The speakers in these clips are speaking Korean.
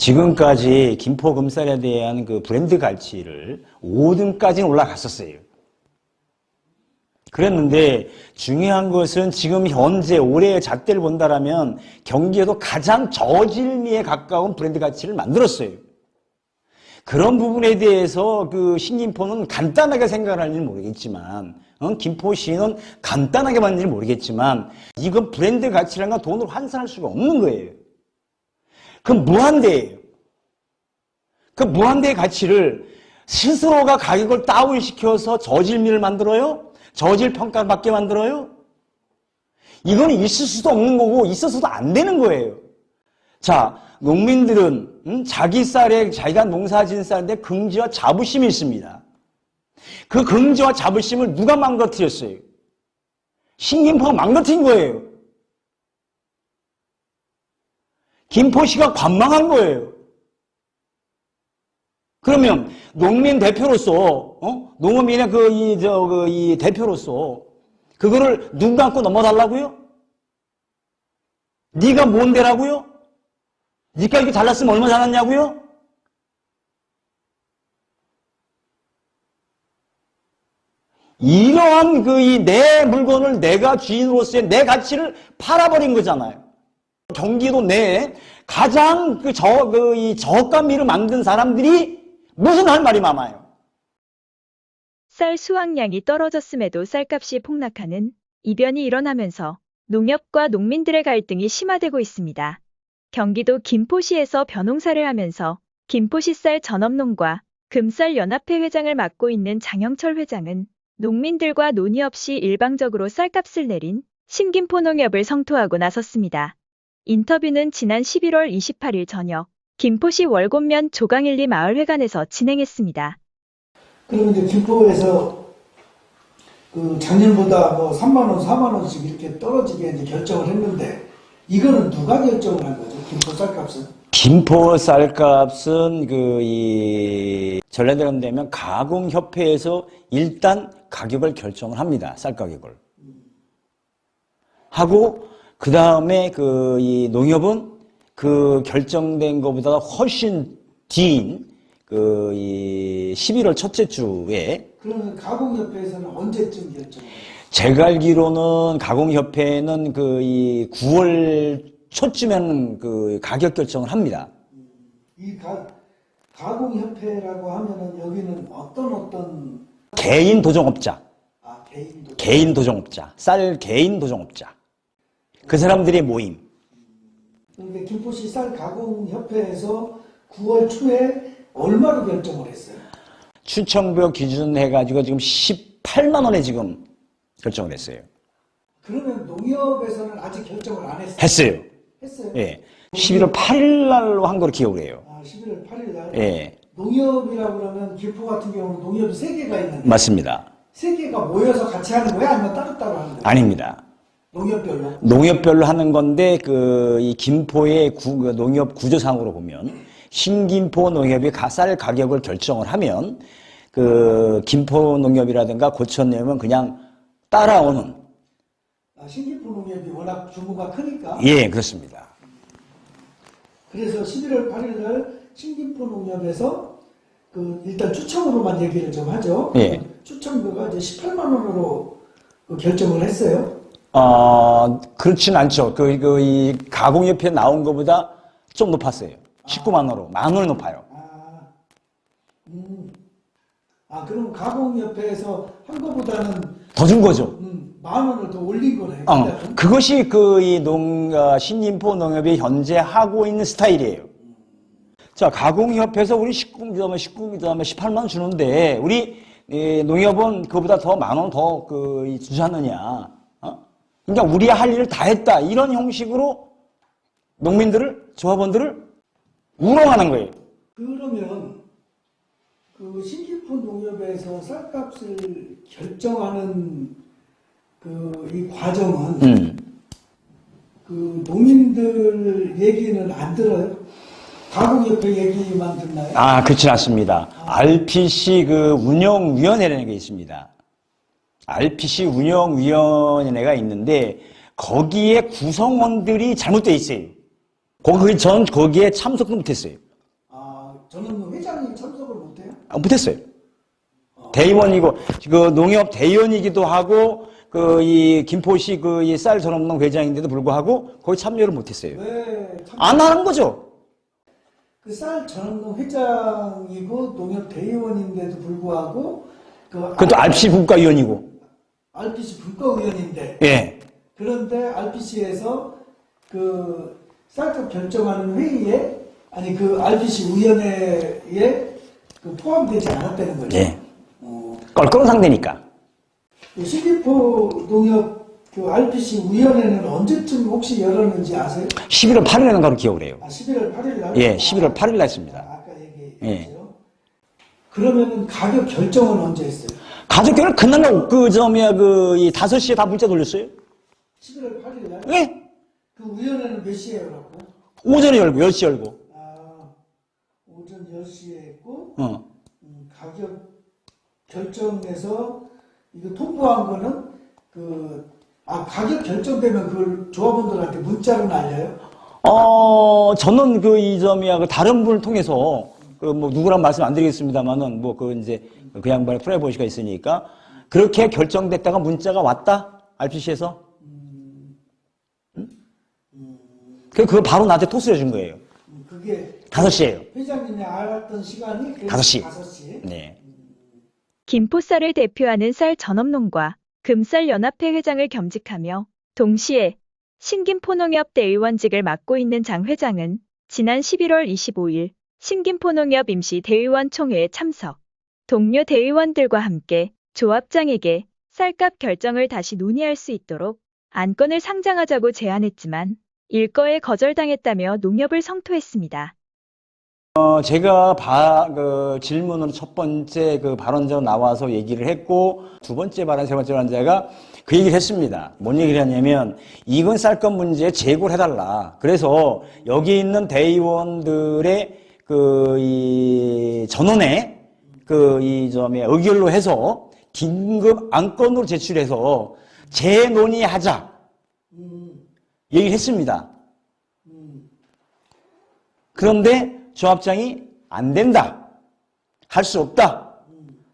지금까지 김포금쌀에 대한 그 브랜드 가치를 5등까지는 올라갔었어요. 그랬는데 중요한 것은 지금 현재 올해의 잣대를 본다라면 경기에도 가장 저질미에 가까운 브랜드 가치를 만들었어요. 그런 부분에 대해서 그 신김포는 간단하게 생각을 하는지 모르겠지만, 김포시는 간단하게 봤는지 모르겠지만, 이건 브랜드 가치라는 건 돈으로 환산할 수가 없는 거예요. 그럼 무한대예요. 그 무한대의 가치를 스스로가 가격을 다운시켜서 저질미를 만들어요? 저질 평가를 받게 만들어요? 이건 있을 수도 없는 거고 있어서도 안 되는 거예요. 자, 농민들은 자기 쌀에 자기가 농사진 쌀인데 긍지와 자부심이 있습니다. 그 긍지와 자부심을 누가 망가뜨렸어요? 신김포가 망가뜨린 거예요. 김포시가 관망한 거예요. 그러면 농민 대표로서, 농업인의 이 대표로서 그거를 눈 감고 넘어달라고요? 네가 뭔데라고요? 네가 이렇게 잘났으면 얼마나 잘났냐고요? 이러한 내 물건을 내가 주인으로서의 내 가치를 팔아버린 거잖아요. 경기도 내에 가장 저감미를 만든 사람들이 무슨 할 말이 많아요. 쌀 수확량이 떨어졌음에도 쌀값이 폭락하는 이변이 일어나면서 농협과 농민들의 갈등이 심화되고 있습니다. 경기도 김포시에서 벼농사를 하면서 김포시 쌀 전업농과 금쌀연합회 회장을 맡고 있는 장영철 회장은 농민들과 논의 없이 일방적으로 쌀값을 내린 신김포농협을 성토하고 나섰습니다. 인터뷰는 지난 11월 28일 저녁 김포시 월곶면 조강일리 마을회관에서 진행했습니다. 그러면 이제 김포에서 작년보다 3만 원, 4만 원씩 이렇게 떨어지게 이제 결정을 했는데 이거는 누가 결정을 한 거죠? 김포 쌀값은? 김포 쌀값은 전라도에 되면 가공협회에서 일단 가격을 결정을 합니다. 쌀 가격을. 하고 그 다음에 이 농협은 그 결정된 것보다 훨씬 뒤인 이 11월 첫째 주에. 그러면 가공협회에서는 언제쯤 결정해요? 제가 알기로는 가공협회는 이 9월 초쯤에는 가격 결정을 합니다. 이 가공협회라고 하면은 여기는 어떤 개인 도정업자. 개인 도정업자. 쌀 개인 도정업자. 그 사람들의 모임. 그런데 김포시 쌀 가공협회에서 9월 초에 얼마로 결정을 했어요? 추천표 기준 해가지고 지금 18만 원에 지금 결정을 했어요. 그러면 농협에서는 아직 결정을 안 했어요? 했어요. 했어요? 예. 11월 8일 날로 한 거로 기억을 해요. 11월 8일 날? 예. 농협이라고 그러면 김포 같은 경우는 농협이 3개가 있는데 맞습니다. 3개가 모여서 같이 하는 거야? 아니면 따로따로 하는 거야? 아닙니다. 농협별로? 농협별로 하는 건데 이 김포의 농협 구조상으로 보면 신김포 농협이 쌀 가격을 결정을 하면 김포 농협이라든가 고천 농협은 그냥 따라오는. 신김포 농협이 워낙 규모가 크니까? 예, 그렇습니다. 그래서 11월 8일 날 신김포 농협에서 일단 추첨으로만 얘기를 좀 하죠. 예. 추첨료가 이제 18만 원으로 결정을 했어요. 그렇진 않죠. 이 가공협회에 나온 것보다 좀 높았어요. 19만 원으로. 만 원이 높아요. 그럼 가공협회에서 한 것보다는 더 준 거죠. 만 원을 더 올린 거네요. 그것이 신김포 농협이 현재 하고 있는 스타일이에요. 자, 가공협회에서 우리 19, 그다음에 18만 원 주는데, 우리 농협은 그보다 더 만 원 더 주지 않느냐. 그러니까 우리 할 일을 다 했다. 이런 형식으로 농민들을, 조합원들을 우롱하는 거예요. 그러면 신김포 농협에서 쌀값을 결정하는 이 과정은 농민들 얘기는 안 들어요? 가공협회 얘기만 듣나요? 그렇지 않습니다. RPC 운영위원회라는 게 있습니다. RPC 운영위원회가 있는데 거기에 구성원들이 잘못되어 있어요. 저는 거기에 참석도 못했어요. 저는 회장이 참석을 못해요? 못했어요. 대의원이고, 그 농협 대의원이기도 하고, 이 김포시 이 쌀 전업농 회장인데도 불구하고 거기 참여를 못했어요. 왜 안 하는 거죠. 그 쌀 전업농 회장이고 농협 대의원인데도 불구하고 그것도 RPC 국가위원이고. RPC 분과위원인데 예. 그런데 RPC에서 그 쌀값 결정하는 회의에 아니 그 RPC 위원회에 포함되지 않았다는 거죠. 예. 껄끄러운 상대니까. 그 신기포 농협 그 RPC 위원회는 언제쯤 혹시 열었는지 아세요? 11월 8일에 가로 기억을 해요. 11월 8일 날? 예, 11월 8일 날 했습니다. 아까 얘기했죠. 예. 그러면은 가격 결정은 언제 했어요? 가족들은 그날 이 5시에 다 문자 돌렸어요. 11월 8일 날? 예. 그 위원회는 몇 시에 열었고? 오전에 열고, 10시 열고. 오전 10시에 했고, 어. 가격 결정해서, 이거 통보한 거는, 가격 결정되면 그걸 조합원들한테 문자로 알려요? 저는 다른 분을 통해서, 누구랑 말씀 안 드리겠습니다만은, 그 양반의 프라이버시가 있으니까, 그렇게 결정됐다가 문자가 왔다? RPC에서? 그거 바로 나한테 토스해 준 거예요. 그게 5시에요. 회장님이 알았던 시간이 5시. 5시. 네. 김포쌀을 대표하는 쌀 전업농과 금쌀연합회 회장을 겸직하며 동시에 신김포농협 대의원직을 맡고 있는 장 회장은 지난 11월 25일 신김포농협 임시 대의원 총회에 참석, 동료 대의원들과 함께 조합장에게 쌀값 결정을 다시 논의할 수 있도록 안건을 상정하자고 제안했지만 일거에 거절당했다며 농협을 성토했습니다. 제가 질문으로 첫 번째 발언자로 나와서 얘기를 했고, 두 번째 발언, 세 번째 발언자가 그 얘기를 했습니다. 뭔 얘기를 하냐면, 이건 쌀값 문제에 재고를 해달라. 그래서 여기 있는 대의원들의 이 전원에 의결로 해서 긴급 안건으로 제출해서 재논의하자. 얘기를 했습니다. 그런데 조합장이 안 된다. 할 수 없다.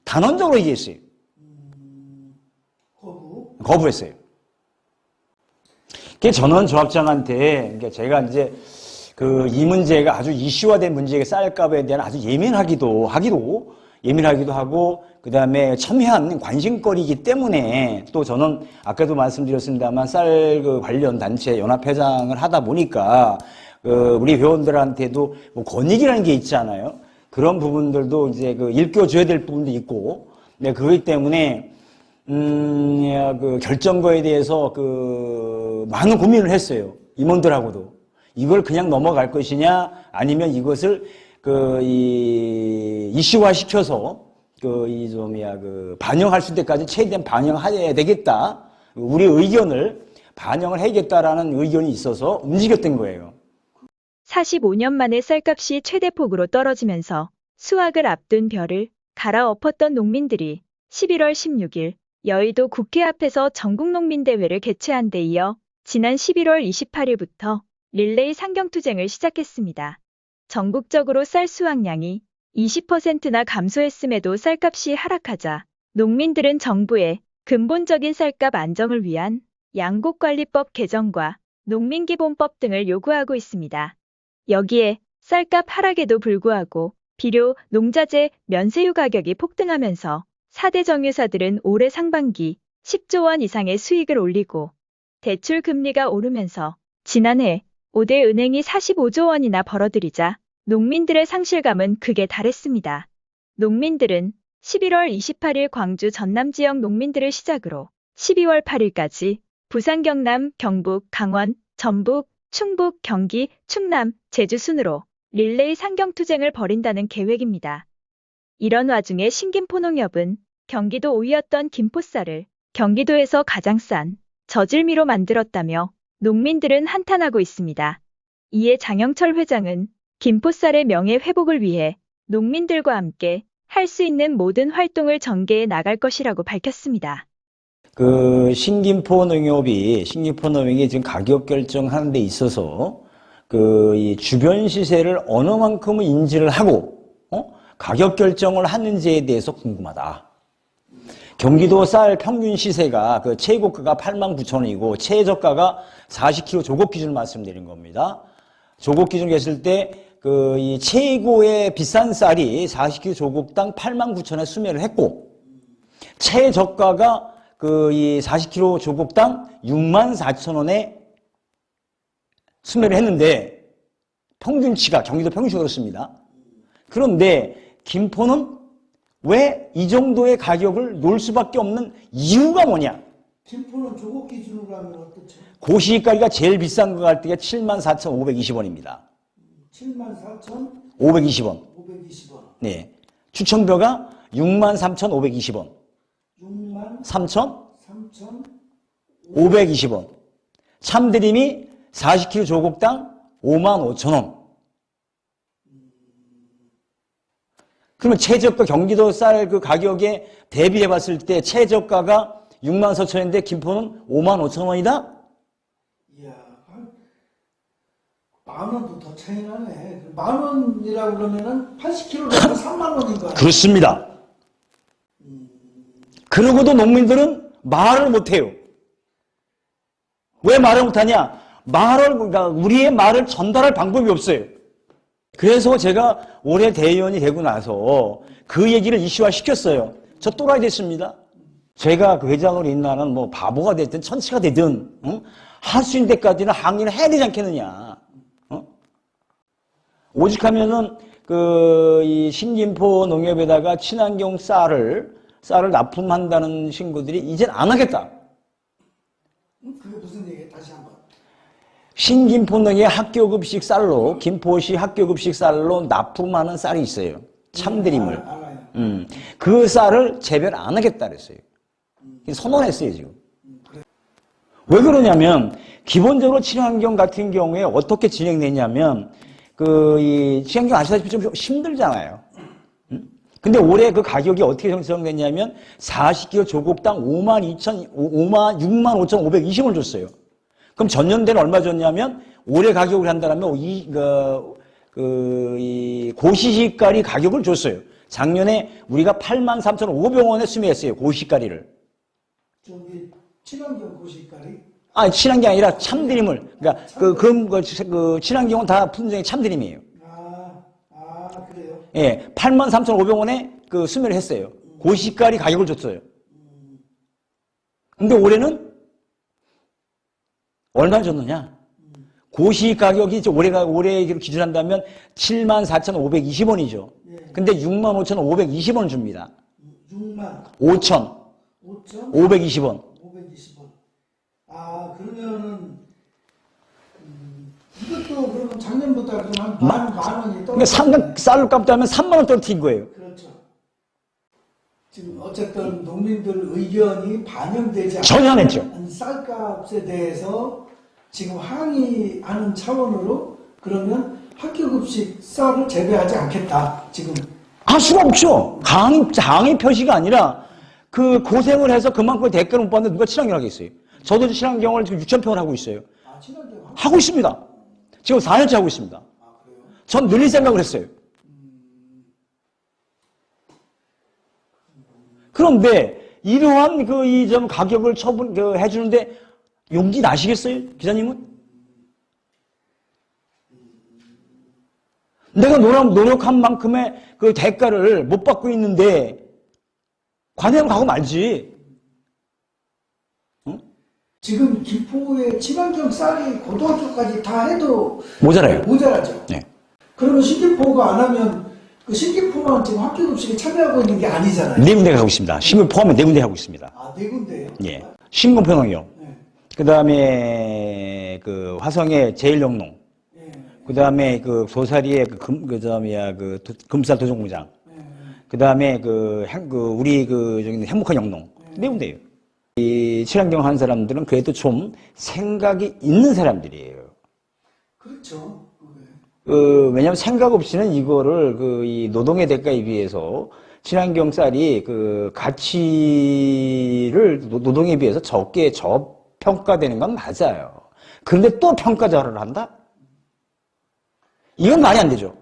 단언적으로 얘기했어요. 거부했어요. 그래서 저는 조합장한테, 제가 이제 이 문제가 아주 이슈화된 문제가 쌀값에 대한 아주 예민하기도 하고, 그 다음에 첨예한 관심거리이기 때문에 또 저는 아까도 말씀드렸습니다만 쌀 관련 단체 연합회장을 하다 보니까 우리 회원들한테도 권익이라는 게 있잖아요. 그런 부분들도 이제 일깨워줘야 될 부분도 있고, 네, 그렇기 때문에, 결정거에 대해서 많은 고민을 했어요. 임원들하고도. 이걸 그냥 넘어갈 것이냐, 아니면 이것을 이슈화 시켜서 반영할 수 때까지 최대한 반영해야 되겠다. 우리 의견을 반영을 해야겠다라는 의견이 있어서 움직였던 거예요. 45년 만에 쌀값이 최대폭으로 떨어지면서 수확을 앞둔 벼를 갈아엎었던 농민들이 11월 16일 여의도 국회 앞에서 전국농민대회를 개최한 데 이어 지난 11월 28일부터 릴레이 상경투쟁을 시작했습니다. 전국적으로 쌀 수확량이 20%나 감소했음에도 쌀값이 하락하자 농민들은 정부의 근본적인 쌀값 안정을 위한 양곡관리법 개정과 농민기본법 등을 요구하고 있습니다. 여기에 쌀값 하락에도 불구하고 비료, 농자재, 면세유 가격이 폭등하면서 4대 정유사들은 올해 상반기 10조 원 이상의 수익을 올리고 대출 금리가 오르면서 지난해 5대 은행이 45조 원이나 벌어들이자 농민들의 상실감은 극에 달했습니다. 농민들은 11월 28일 광주 전남 지역 농민들을 시작으로 12월 8일까지 부산, 경남, 경북, 강원, 전북, 충북, 경기, 충남, 제주 순으로 릴레이 상경투쟁을 벌인다는 계획입니다. 이런 와중에 신김포농협은 경기도 5위였던 김포쌀을 경기도에서 가장 싼 저질미로 만들었다며 농민들은 한탄하고 있습니다. 이에 장영철 회장은 김포쌀의 명예 회복을 위해 농민들과 함께 할 수 있는 모든 활동을 전개해 나갈 것이라고 밝혔습니다. 신김포농협이 지금 가격 결정하는 데 있어서 이 주변 시세를 어느 만큼은 인지를 하고 가격 결정을 하는지에 대해서 궁금하다. 경기도 쌀 평균 시세가 그 최고가가 89,000원이고 최저가가 40kg 조곡 기준을 말씀드린 겁니다. 조곡 기준 했을 때 그 이 최고의 비싼 쌀이 40kg 조곡당 89,000원에 수매를 했고 최저가가 그 이 40kg 조곡당 64,000원에 수매를 했는데 평균치가 경기도 평균치가 그렇습니다. 그런데 김포는 왜 이 정도의 가격을 놓을 수밖에 없는 이유가 뭐냐? 김포는 조곡 기준으로 하면 어떻죠? 고시가리가 제일 비싼 거 갈 때가 74,520원입니다. 74,520원. 520원. 네. 추천벼가 63,520원. 63,520원. 참드림이 40kg 조곡당 55,000원. 그러면 최저가 경기도 쌀 그 가격에 대비해 봤을 때 최저가가 64,000원인데 김포는 55,000원이다? 이야, 한 10,000원도 더 차이 나네. 10,000원이라고 그러면은 80kg면 30,000원인 거야. 그렇습니다. 그러고도 농민들은 말을 못해요. 왜 말을 못하냐? 그러니까 우리의 말을 전달할 방법이 없어요. 그래서 제가 올해 대의원이 되고 나서 그 얘기를 이슈화 시켰어요. 저 또라이 됐습니다. 제가 그 회장으로 있는 뭐 바보가 됐든 천치가 되든 할 수 있는 데까지는 항의를 해야 되지 않겠느냐. 오직하면은 이 신김포 농협에다가 친환경 쌀을 납품한다는 친구들이 이젠 안 하겠다. 그게 무슨 얘기예요? 다시 한번. 신김포농의 학교급식 쌀로 김포시 학교급식 쌀로 납품하는 쌀이 있어요. 참드림을. 알아요. 그 쌀을 재배를 안 하겠다 그랬어요. 선언했어요 지금. 왜 그러냐면 기본적으로 친환경 같은 경우에 어떻게 진행되냐면 이 친환경 아시다시피 좀 힘들잖아요. 근데 올해 그 가격이 어떻게 형성됐냐면 40kg 조곡당 65,520원을 줬어요. 그럼 전년대는 얼마 줬냐면 올해 가격을 한다면 이 고시시가리 가격을 줬어요. 작년에 우리가 83,500원에 수매했어요. 고시가리를. 저기 친환경 고시가리? 아니 친환경이 아니라 참드림을. 그러니까 그 친환경은 다 품종이 참드림이에요. 그래요? 예, 83,500원에 그 수매를 했어요. 고시가리 가격을 줬어요. 근데 올해는 얼마 줬느냐? 고시 가격이 올해 기준한다면 74,520원이죠. 예. 근데 65,520원 줍니다. 65,520원. 520원. 그러면은 이것도 그러면 작년보다 한 만 원이 떨어졌네. 그러니까 쌀로 값다면 3만 원 떨어뜨린 거예요. 그렇죠. 지금 어쨌든 농민들 의견이 반영되지 전혀 안 했죠. 않은 쌀값에 대해서 지금 항의하는 차원으로 그러면 학교급식 쌀을 재배하지 않겠다. 지금 할 수가 없죠. 강의 표시가 아니라 그 고생을 해서 그만큼 대가를 못 받는데 누가 친환경 하겠어요. 저도 친환경을 지금 6,000평을 하고 있어요. 친환경 하고 있습니다. 지금 4년째 하고 있습니다. 그래요? 전 늘릴 생각을 했어요. 그런데 이러한 이 점 가격을 해주는데 용기 나시겠어요, 기자님은? 내가 노력한 만큼의 그 대가를 못 받고 있는데 관여하면 가고 말지. 지금 김포의 친환경 쌀이 고등학교까지 다 해도 모자라죠. 네. 그러면 신김포가 안 하면 그 신김포만 지금 학교급식에 참여하고 있는 게 아니잖아요. 네 군데 가고 있습니다. 신문 포함해 네 군데 하고 있습니다. 네 군데요? 예. 신금평농요. 네. 그 다음에 그 화성의 제일영농. 네. 그 다음에 그 소사리의 금쌀 도종공장. 네. 그 다음에 우리 저기 행복한 영농. 네 군데요. 이 친환경 하는 사람들은 그래도 좀 생각이 있는 사람들이에요. 그렇죠. 왜냐하면 생각 없이는 이거를 이 노동의 대가에 비해서 친환경 쌀이 가치를 노동에 비해서 적게 저평가되는 건 맞아요. 그런데 또 평가절하를 한다? 이건 말이 안 되죠.